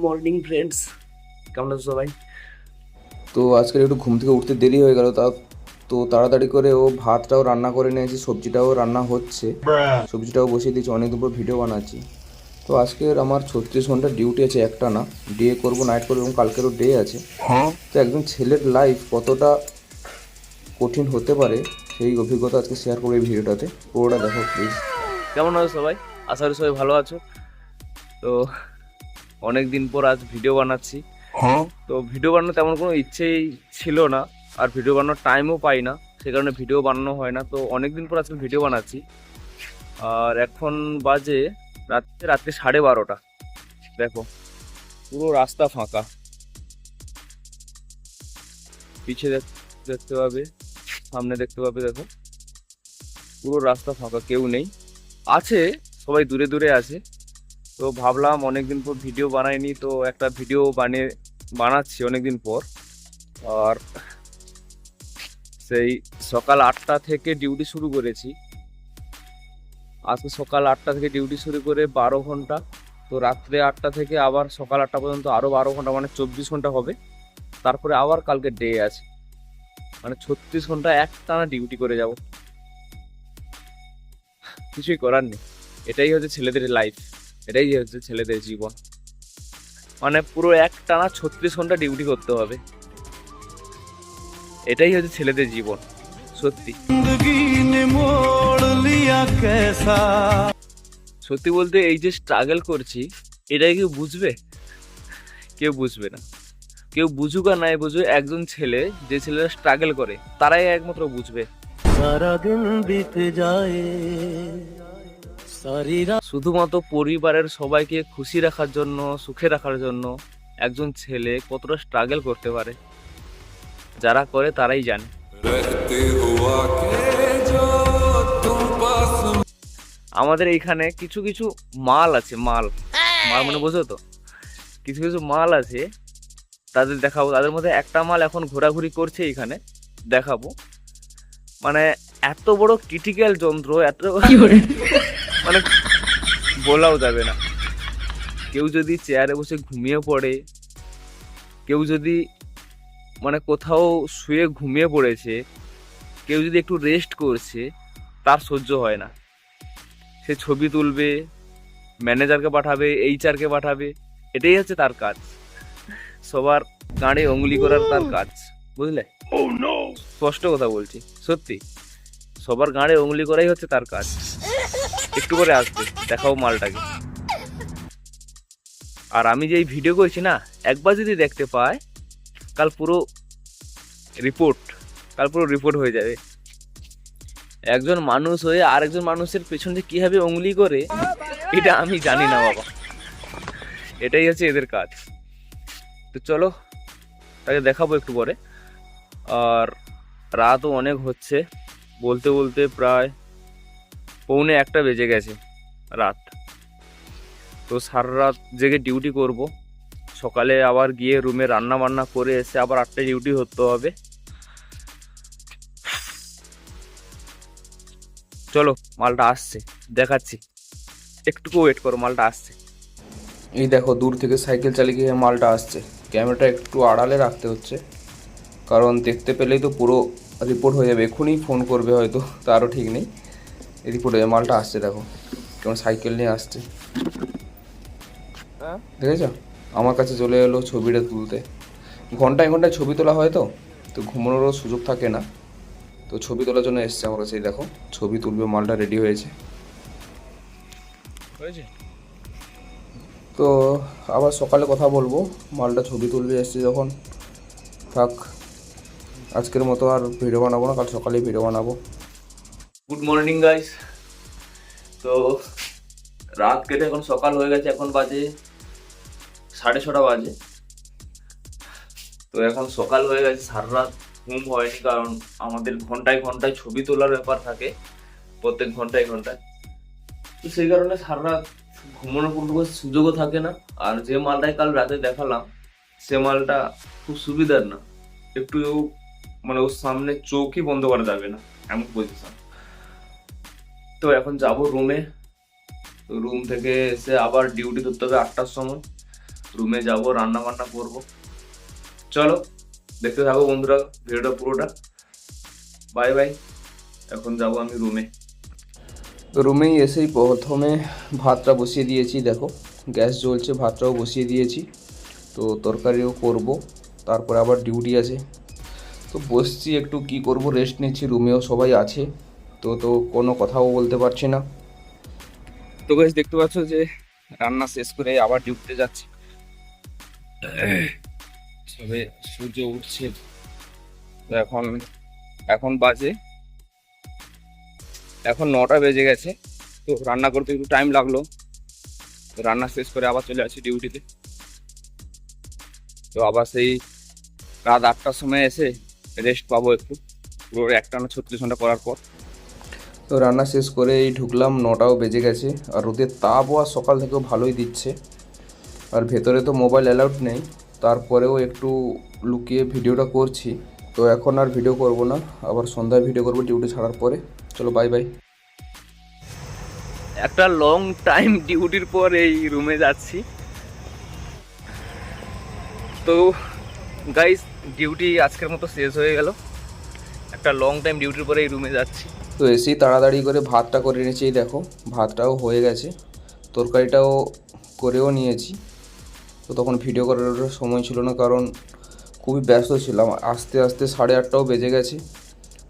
Morning friends, কেমন আছো সবাই? তো আজকের একটু ঘুম থেকে উঠতে দেরি হয়ে গেল, তো তাড়াতাড়ি করে ও ভাতটাও রান্না করে নিয়েছি, সবজিটাও রান্না হচ্ছে, সবজিটাও বসিয়ে দিয়েছি, অনেক দুপুর ভিডিও বানাচ্ছি। তো আজকের আমার 36 ঘন্টা ডিউটি আছে, একটা না, ডে করবো, নাইট করবো, এবং কালকেরও ডে আছে। তো একজন ছেলের লাইফ কতটা কঠিন হতে পারে সেই অভিজ্ঞতা আজকে শেয়ার করবো এই ভিডিওটাতে, পুরোটা দেখো প্লিজ। কেমন আছো সবাই? আশা করি সবাই ভালো আছো। তো অনেক দিন পর আজ ভিডিও বানাচ্ছি। তো ভিডিও বানানোর তেমন কোনো ইচ্ছেই ছিল না, আর ভিডিও বানানোর টাইমও পাই না, সে কারণে ভিডিও বানানো হয় না। তো অনেক দিন পর আজকে ভিডিও বানাচ্ছি। আর এখন বাজে রাত্রে 12:30। দেখো, পুরো রাস্তা ফাঁকা। পিছে দেখতে পাবে, সামনে দেখতে পাবে, দেখো পুরো রাস্তা ফাঁকা, কেউ নেই। আছে, সবাই দূরে দূরে আছে। তো ভাবলাম অনেকদিন পর ভিডিও বানাইনি, তো একটা ভিডিও বানাচ্ছি অনেকদিন পর। আর সেই সকাল 8টা থেকে ডিউটি শুরু করেছি। আজকে সকাল 8টা থেকে ডিউটি শুরু করে 12 ঘন্টা। তো রাত্রে 8টা থেকে আবার সকাল 8টা পর্যন্ত আরও 12 ঘন্টা, মানে 24 ঘন্টা হবে। তারপরে আবার কালকে ডে আছে, মানে 36 ঘন্টা একটানা ডিউটি করে যাব। কিছুই করার নেই, এটাই হচ্ছে ছেলেদের লাইফ, এটাই হচ্ছে ছেলেদের জীবন। মানে পুরো একটানা 36 ঘন্টা ডিউটি করতে হবে, এটাই হচ্ছে ছেলেদের জীবন। সত্যি সত্যি বলতে, এই যে স্ট্রাগল করছি, এটাই কেউ বুঝবে? কেউ বুঝবে না। কেউ বুঝুক আর নাই বুঝুক, একজন ছেলে, যে ছেলেরা স্ট্রাগল করে তারাই একমাত্র বুঝবে। সারাদিন বিতে যায় শুধুমাত্র পরিবারের সবাইকে খুশি রাখার জন্য, সুখে রাখার জন্য একজন ছেলে কতটা স্ট্রাগল করতে পারে, যারা করে তারাই জানে। আমাদের এইখানে কিছু কিছু মাল আছে, মাল মাল মানে বোঝো তো, কিছু কিছু মাল আছে, তাদের দেখাবো। তাদের মধ্যে একটা মাল এখন ঘোরাঘুরি করছে এইখানে, দেখাবো। মানে এত বড় ক্রিটিক্যাল যন্ত্র, এত মানে বলাও যাবে না। কেউ যদি চেয়ারে বসে ঘুমিয়ে পড়ে, কেউ যদি মানে কোথাও শুয়ে ঘুমিয়ে পড়েছে, কেউ যদি একটু রেস্ট করছে, তার সহ্য হয় না। সে ছবি তুলবে, ম্যানেজারকে পাঠাবে, এইচআরকে পাঠাবে, এটাই হচ্ছে তার কাজ। সবার কাঁড়ে অঙ্গুলি করার তার কাজ, বুঝলে? স্পষ্ট কথা বলছি, সত্যি সবার গাঁড়ে অঙ্গুলি করাই হচ্ছে তার কাজ। একটু করে আসবে, দেখাও মালটাকে। আর আমি যে এই ভিডিও করছি না, একবার যদি দেখতে পায়, কাল পুরো রিপোর্ট, হয়ে যাবে। একজন মানুষ হয়ে আরেকজন মানুষের পেছন যে কিভাবে অঙ্গুলি করে, এটা আমি জানি না বাবা, এটাই হচ্ছে এদের কাজ। তো চলো, তাকে দেখাবো একটু পরে। আর রাতও অনেক হচ্ছে, বলতে বলতে প্রায় 1:45 বেজে গেছে রাত। তো সারা রাত জেগে ডিউটি করব, সকালে আবার গিয়ে রুমে রান্না বান্না করে এসে আবার 8টায় ডিউটি হতে হবে। চলো, মালটা আসছে, দেখাচ্ছি, একটুকু ওয়েট করো, মালটা আসছে। এই দেখো, দূর থেকে সাইকেল চালিয়ে গিয়ে মালটা আসছে। ক্যামেরাটা একটু আড়ালে রাখতে হচ্ছে, কারণ দেখতে পেলেই তো পুরো রিপোর্ট হয়ে যাবে, এক্ষুনি ফোন করবে হয়তো, তারও ঠিক নেই। রিপোর্ট হয়ে মালটা আসছে, দেখো কেমন সাইকেল নিয়ে আসছে, দেখেছ? আমার কাছে চলে এলো ছবিটা তুলতে। ঘন্টায় ঘন্টায় ছবি তোলা হয়, তো তো ঘুমানোরও সুযোগ থাকে না, তো ছবি তোলার জন্য এসছে আমার কাছে। এই দেখো, ছবি তুলবে, মালটা রেডি হয়েছে। তো আবার সকালে কথা বলবো, মালটা ছবি তুলবে এসছে যখন। থাক, আজকের মতো আর ভিডিও বানাবো না, কাল সকালেই ভিডিও বানাবো। Good morning guys. তো রাত কেটে এখন সকাল হয়ে গেছে, এখন বাজে 6:30 বাজে। তো এখন সকাল হয়ে গেছে, সারা রাত ঘুম হয়নি, কারণ আমাদের ঘন্টায় ঘন্টায় ছবি তোলার ব্যাপার থাকে, প্রত্যেক ঘন্টায় ঘন্টায়। তো সেই কারণে সারা রাত ঘুমানোর কোনো সুযোগও থাকে না। আর যে মালটাই কাল রাতে দেখালাম, সে মালটা খুব সুবিধার না, একটু মানে ওর সামনে চোখই বন্ধ করা যাবে না, এমন পজিশন। তো এখন যাব রুমে, রুম থেকে এসে আবার ডিউটি ধরতে হবে 8টার সময়। রুমে যাব, রান্না বান্না করব। চলো দেখতে থাকো বন্ধুরা ভিডিওটা পুরোটা। Bye bye. এখন যাব আমি রুমে। রুমেই এসেই প্রথমে ভাতটা বসিয়ে দিয়েছি, দেখো গ্যাস জ্বলছে, ভাতটাও বসিয়ে দিয়েছি। তো তরকারিও করব, তারপরে আবার ডিউটি আছে। তো বসছি একটু, কি করব, রেস্ট নিচ্ছি। রুমেও সবাই আছে, তো কোনো কথাও বলতে পারছি না। তো গাইস দেখতে পাচ্ছ যে রান্না শেষ করে আবার ডিউটিতে যাচ্ছি। তবে সূর্য উঠছে। তো এখন বাজে, এখন 9টা বেজে গেছে। তো রান্না করতে একটু টাইম লাগলো। তো রান্না শেষ করে আবার চলে আসি ডিউটিতে। তো আবার সেই রাত 8টার সময় এসে রেস্ট পাবো একটু, পুরো একটানা 36 ঘন্টা করার পর। তো রান্না শেষ করে এই ঢুকলাম, 9টাও বেজে গেছে। আর রোদের তাপও আর সকাল থেকেও ভালোই দিচ্ছে। আর ভেতরে তো মোবাইল অ্যালাউড নেই, তারপরেও একটু লুকিয়ে ভিডিওটা করছি। তো এখন আর ভিডিও করব না, আবার সন্ধ্যায় ভিডিও করব ডিউটি ছাড়ার পরে। চলো বাই বাই। একটা লং টাইম ডিউটির পর এই রুমে যাচ্ছি। তো গাইস ডিউটি আজকের মতো শেষ হয়ে গেল। একটা লং টাইম ডিউটির পরে এই রুমে যাচ্ছি। তো এসেই তাড়াতাড়ি করে ভাতটা করে নিয়েছি, এই দেখো ভাতটাও হয়ে গেছে, তরকারিটাও করেও নিয়েছি। তো তখন ভিডিও করার সময় ছিল না, কারণ খুবই ব্যস্ত ছিলাম। আস্তে আস্তে 8:30টাও বেজে গেছে।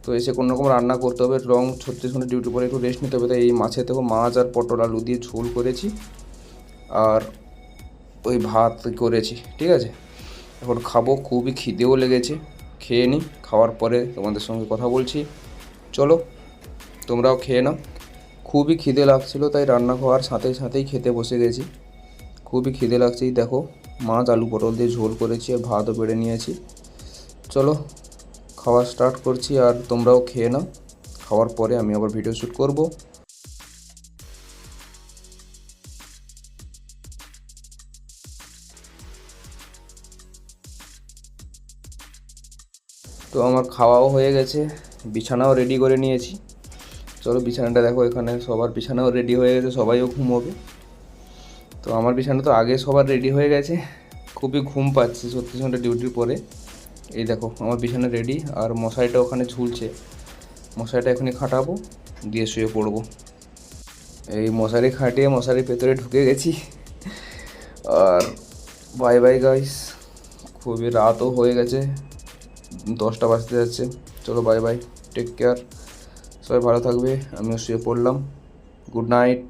তো এসে কোনো রকম রান্না করতে হবে, লং 36 ঘন্টা ডিউটির পরে একটু রেস্ট নিতে হবে। তাই এই মাছের দেখো মাছ আর পটল আলু দিয়ে ঝোল করেছি, আর ওই ভাত করেছি, ঠিক আছে। এখন খাবো, খুবই খিদেও লেগেছে। খেয়ে নিই, খাওয়ার পরে তোমাদের সঙ্গে কথা বলছি। চলো তোমরাও খেয়ে নাও। খুবই খিদে লাগছিলো, তাই রান্না খাওয়ার সাথেই খেতে বসে গেছি। খুবই খিদে লাগছে। এই দেখো মাছ আলু পটল দিয়ে ঝোল করেছি আর ভাতও বেড়ে নিয়েছি। চলো খাওয়া স্টার্ট করছি, আর তোমরাও খেয়ে নাও। খাওয়ার পরে আমি আবার ভিডিও শ্যুট করব। তো আমার খাওয়াও হয়ে গেছে, বিছানাও রেডি করে নিয়েছি। চলো বিছানাটা দেখো, এখানে সবার বিছানাও রেডি হয়ে গেছে, সবাইও ঘুমোবে। তো আমার বিছানা তো আগে সবার রেডি হয়ে গেছে। খুবই ঘুম পাচ্ছে 36 ঘন্টা ডিউটির পরে। এই দেখো আমার বিছানা রেডি, আর মশারিটা ওখানে ঝুলছে। মশারিটা এখনই খাটাবো, দিয়ে শুয়ে পড়বো। এই মশারি খাটিয়ে মশারির ভেতরে ঢুকে গেছি। আর বাই বাই গাইস, খুবই রাতও হয়ে গেছে, 10টা বাজতে যাচ্ছে। চলো বাই বাই, টেক কেয়ার, সবাই ভালো থাকবে। আমিও শুয়ে পড়লাম। Good night.